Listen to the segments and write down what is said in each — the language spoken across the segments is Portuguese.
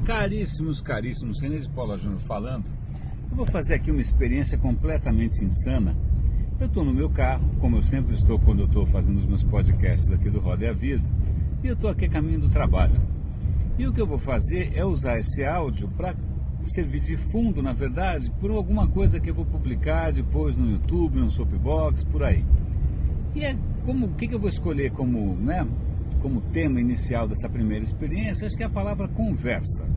Caríssimos, caríssimos, René de Paula Júnior falando. Eu vou fazer aqui uma experiência completamente insana. Eu estou no meu carro, como eu sempre estou quando eu estou fazendo os meus podcasts aqui do Roda e Avisa, e eu estou aqui a caminho do trabalho. E o que eu vou fazer é usar esse áudio para servir de fundo, na verdade, por alguma coisa que eu vou publicar depois no YouTube, no Soapbox, por aí. E o que eu vou escolher como tema inicial dessa primeira experiência? Acho que é a palavra conversa.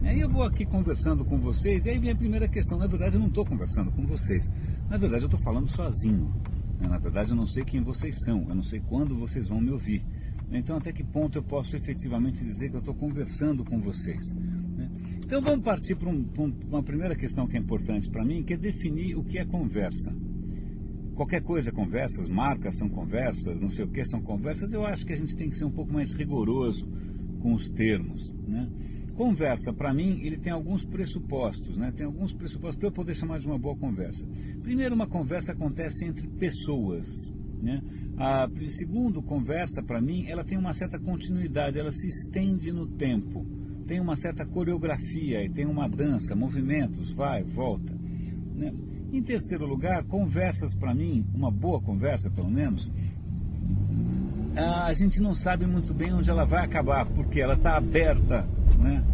E aí eu vou aqui conversando com vocês, e aí vem a primeira questão. Na verdade, eu não estou conversando com vocês. Na verdade, eu estou falando sozinho. Na verdade, eu não sei quem vocês são. Eu não sei quando vocês vão me ouvir. Então, até que ponto eu posso efetivamente dizer que eu estou conversando com vocês? Então, vamos partir para uma primeira questão que é importante para mim, que é definir o que é conversa. Qualquer coisa é conversas, marcas são conversas, não sei o que são conversas. Eu acho que a gente tem que ser um pouco mais rigoroso com os termos, né? Conversa, para mim, ele tem alguns pressupostos, né? Tem alguns pressupostos para eu poder chamar de uma boa conversa. Primeiro, uma conversa acontece entre pessoas, né? Segundo, conversa, para mim, ela tem uma certa continuidade, ela se estende no tempo. Tem uma certa coreografia, e tem uma dança, movimentos, vai, volta, né? Em terceiro lugar, conversas, para mim, uma boa conversa, pelo menos, a gente não sabe muito bem onde ela vai acabar, porque ela está aberta, né?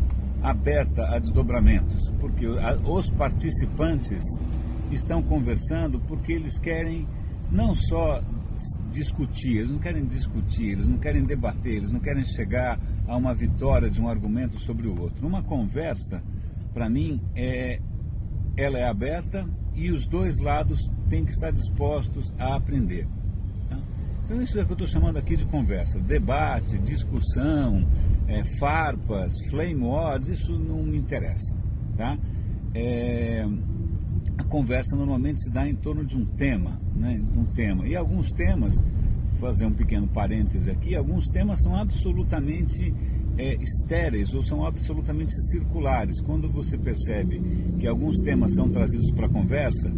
Aberta a desdobramentos, porque os participantes estão conversando porque eles querem não só discutir, eles não querem discutir, eles não querem debater, eles não querem chegar a uma vitória de um argumento sobre o outro. Uma conversa, para mim, ela é aberta e os dois lados têm que estar dispostos a aprender. Tá? Então isso é o que eu estou chamando aqui de conversa. Debate, discussão, farpas, flame wars, isso não me interessa. Tá? A conversa normalmente se dá em torno de um tema, né? Um tema. E alguns temas, vou fazer um pequeno parêntese aqui, alguns temas são absolutamente estéreis ou são absolutamente circulares. Quando você percebe que alguns temas são trazidos para a conversa,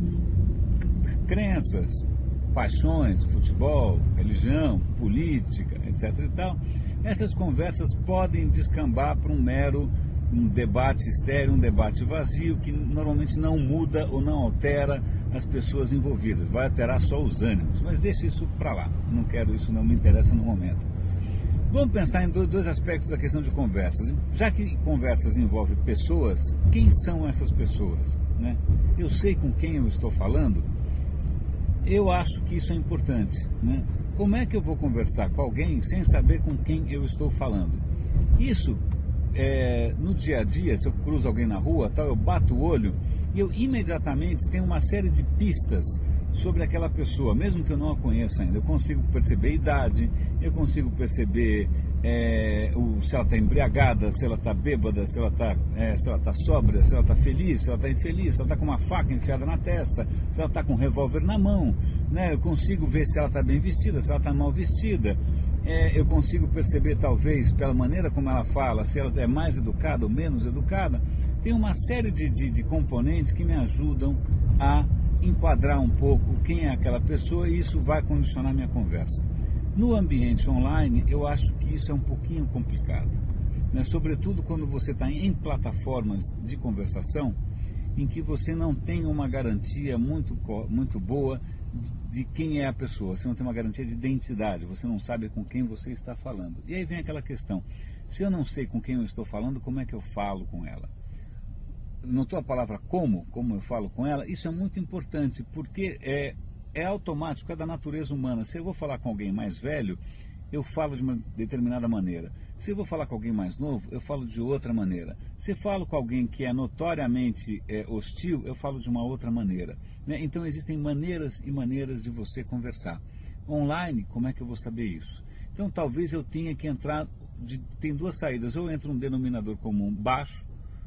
crenças, paixões, futebol, religião, política, etc. e tal, essas conversas podem descambar para um debate estéril, um debate vazio, que normalmente não muda ou não altera as pessoas envolvidas, vai alterar só os ânimos, mas deixa isso para lá, não quero isso, não me interessa no momento. Vamos pensar em dois aspectos da questão de conversas. Já que conversas envolvem pessoas, quem são essas pessoas, né? Eu sei com quem eu estou falando? Eu acho que isso é importante, né? Como é que eu vou conversar com alguém sem saber com quem eu estou falando? Isso, no dia a dia, se eu cruzo alguém na rua, tal, eu bato o olho e eu imediatamente tenho uma série de pistas sobre aquela pessoa, mesmo que eu não a conheça ainda. Eu consigo perceber a idade, eu consigo perceber se ela está embriagada, se ela está bêbada, se ela está sóbria, se ela está feliz, se ela está infeliz, se ela está com uma faca enfiada na testa, se ela está com um revólver na mão, né? Eu consigo ver se ela está bem vestida, se ela está mal vestida. Eu consigo perceber, talvez, pela maneira como ela fala, se ela é mais educada ou menos educada. Tem uma série de componentes que me ajudam a enquadrar um pouco quem é aquela pessoa, e isso vai condicionar minha conversa. No ambiente online, eu acho que isso é um pouquinho complicado, né? Sobretudo quando você está em plataformas de conversação em que você não tem uma garantia muito boa de quem é a pessoa, você não tem uma garantia de identidade, você não sabe com quem você está falando. E aí vem aquela questão, se eu não sei com quem eu estou falando, como é que eu falo com ela? Notou a palavra como eu falo com ela? Isso é muito importante, porque é automático, é da natureza humana. Se eu vou falar com alguém mais velho, eu falo de uma determinada maneira. Se eu vou falar com alguém mais novo, eu falo de outra maneira. Se eu falo com alguém que é notoriamente hostil, eu falo de uma outra maneira, né? Então existem maneiras e maneiras de você conversar. Online, como é que eu vou saber isso? Então talvez eu tenha que entrar, tem duas saídas, ou eu entro num denominador comum baixo,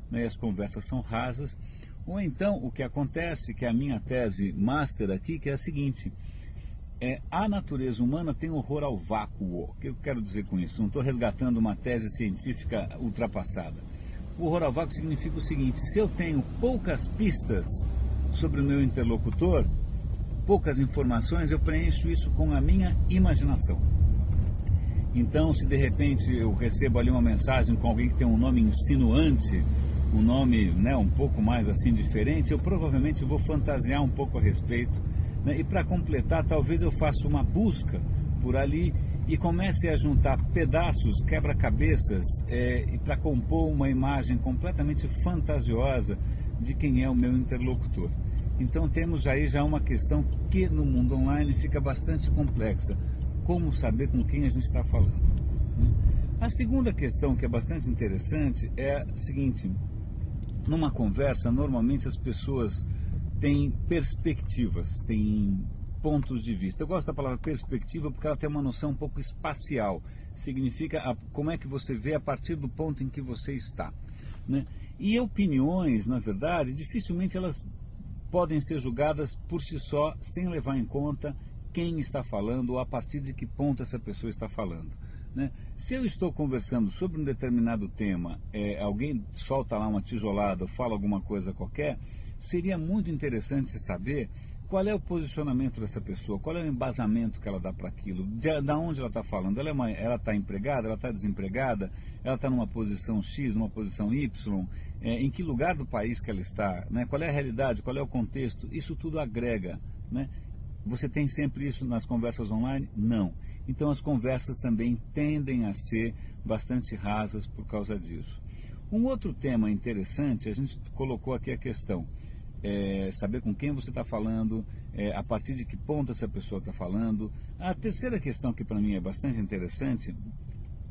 né, as conversas são rasas, ou então o que acontece, que é a minha tese master aqui, que é a seguinte: a natureza humana tem horror ao vácuo. O que eu quero dizer com isso? Não estou resgatando uma tese científica ultrapassada. O horror ao vácuo significa o seguinte: se eu tenho poucas pistas sobre o meu interlocutor, poucas informações, eu preencho isso com a minha imaginação. Então, se de repente eu recebo ali uma mensagem com alguém que tem um nome insinuante, um nome, né, um pouco mais assim diferente, eu provavelmente vou fantasiar um pouco a respeito, né? E para completar, talvez eu faça uma busca por ali e comece a juntar pedaços, quebra-cabeças, e para compor uma imagem completamente fantasiosa de quem é o meu interlocutor. Então temos aí já uma questão que no mundo online fica bastante complexa. Como saber com quem a gente está falando? A segunda questão que é bastante interessante é a seguinte: numa conversa, normalmente as pessoas têm perspectivas, têm pontos de vista. Eu gosto da palavra perspectiva porque ela tem uma noção um pouco espacial. Significa como é que você vê a partir do ponto em que você está, né? E opiniões, na verdade, dificilmente elas podem ser julgadas por si só, sem levar em conta quem está falando ou a partir de que ponto essa pessoa está falando, né? Se eu estou conversando sobre um determinado tema, alguém solta lá uma tijolada ou fala alguma coisa qualquer, seria muito interessante saber qual é o posicionamento dessa pessoa, qual é o embasamento que ela dá para aquilo, da onde ela está falando. Ela está empregada, ela está desempregada, ela está numa posição X, numa posição Y, em que lugar do país que ela está, né? Qual é a realidade, qual é o contexto, isso tudo agrega, né? Você tem sempre isso nas conversas online? Não. Então as conversas também tendem a ser bastante rasas por causa disso. Um outro tema interessante, a gente colocou aqui a questão, saber com quem você está falando, a partir de que ponto essa pessoa está falando. A terceira questão que para mim é bastante interessante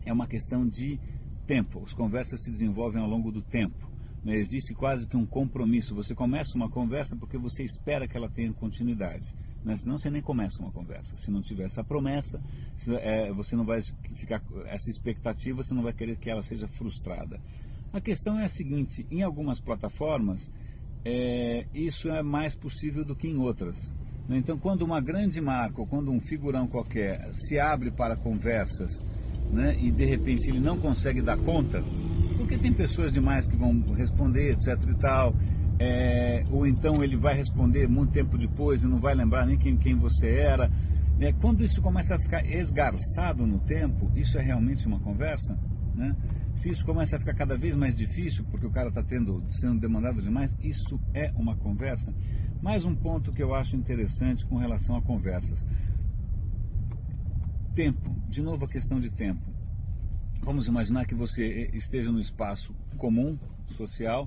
é uma questão de tempo. As conversas se desenvolvem ao longo do tempo, né? Existe quase que um compromisso. Você começa uma conversa porque você espera que ela tenha continuidade, né? Senão você nem começa uma conversa. Se não tiver essa promessa, você não vai ficar, essa expectativa, você não vai querer que ela seja frustrada. A questão é a seguinte: em algumas plataformas isso é mais possível do que em outras, né? Então, quando uma grande marca ou quando um figurão qualquer se abre para conversas, né, e de repente ele não consegue dar conta, porque tem pessoas demais que vão responder, etc e tal, ou então ele vai responder muito tempo depois e não vai lembrar nem quem você era, né? Quando isso começa a ficar esgarçado no tempo, isso é realmente uma conversa, né? Se isso começa a ficar cada vez mais difícil, porque o cara está sendo demandado demais, isso é uma conversa. Mais um ponto que eu acho interessante com relação a conversas: tempo. De novo a questão de tempo. Vamos imaginar que você esteja no espaço comum, social,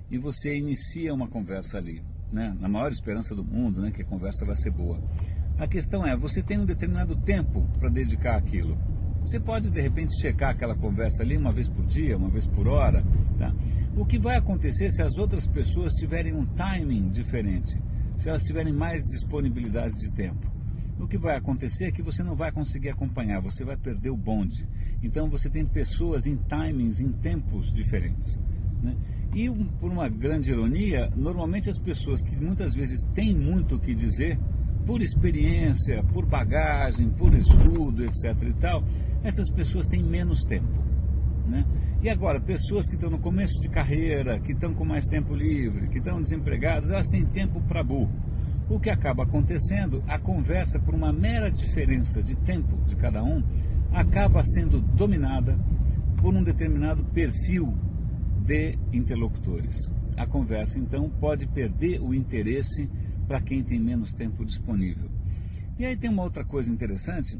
e você inicia uma conversa ali, né? Na maior esperança do mundo, né, que a conversa vai ser boa. A questão é, você tem um determinado tempo para dedicar àquilo. Você pode, de repente, checar aquela conversa ali uma vez por dia, uma vez por hora, tá? O que vai acontecer se as outras pessoas tiverem um timing diferente, se elas tiverem mais disponibilidade de tempo? O que vai acontecer é que você não vai conseguir acompanhar, você vai perder o bonde. Então você tem pessoas em timings, em tempos diferentes, né? E por uma grande ironia, normalmente as pessoas que muitas vezes têm muito o que dizer, por experiência, por bagagem, por estudo, etc e tal, essas pessoas têm menos tempo, né? E agora, pessoas que estão no começo de carreira, que estão com mais tempo livre, que estão desempregadas, elas têm tempo para burro. O que acaba acontecendo, a conversa, por uma mera diferença de tempo de cada um, acaba sendo dominada por um determinado perfil de interlocutores. A conversa, então, pode perder o interesse para quem tem menos tempo disponível. E aí tem uma outra coisa interessante,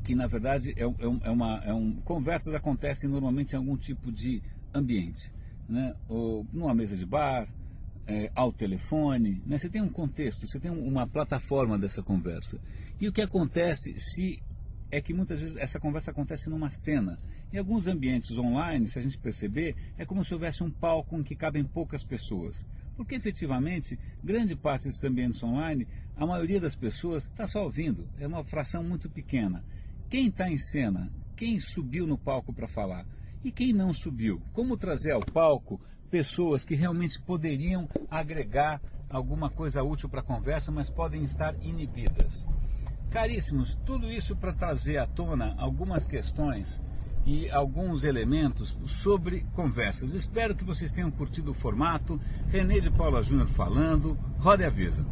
que na verdade conversas acontecem normalmente em algum tipo de ambiente, né? Ou numa mesa de bar, ao telefone, né? Você tem um contexto, você tem uma plataforma dessa conversa. E o que acontece é que muitas vezes essa conversa acontece numa cena. Em alguns ambientes online, se a gente perceber, é como se houvesse um palco em que cabem poucas pessoas. Porque efetivamente, grande parte desses ambientes online, a maioria das pessoas está só ouvindo, é uma fração muito pequena. Quem está em cena, quem subiu no palco para falar e quem não subiu? Como trazer ao palco pessoas que realmente poderiam agregar alguma coisa útil para a conversa, mas podem estar inibidas? Caríssimos, tudo isso para trazer à tona algumas questões e alguns elementos sobre conversas. Espero que vocês tenham curtido o formato. René de Paula Júnior falando. Roda e avisa.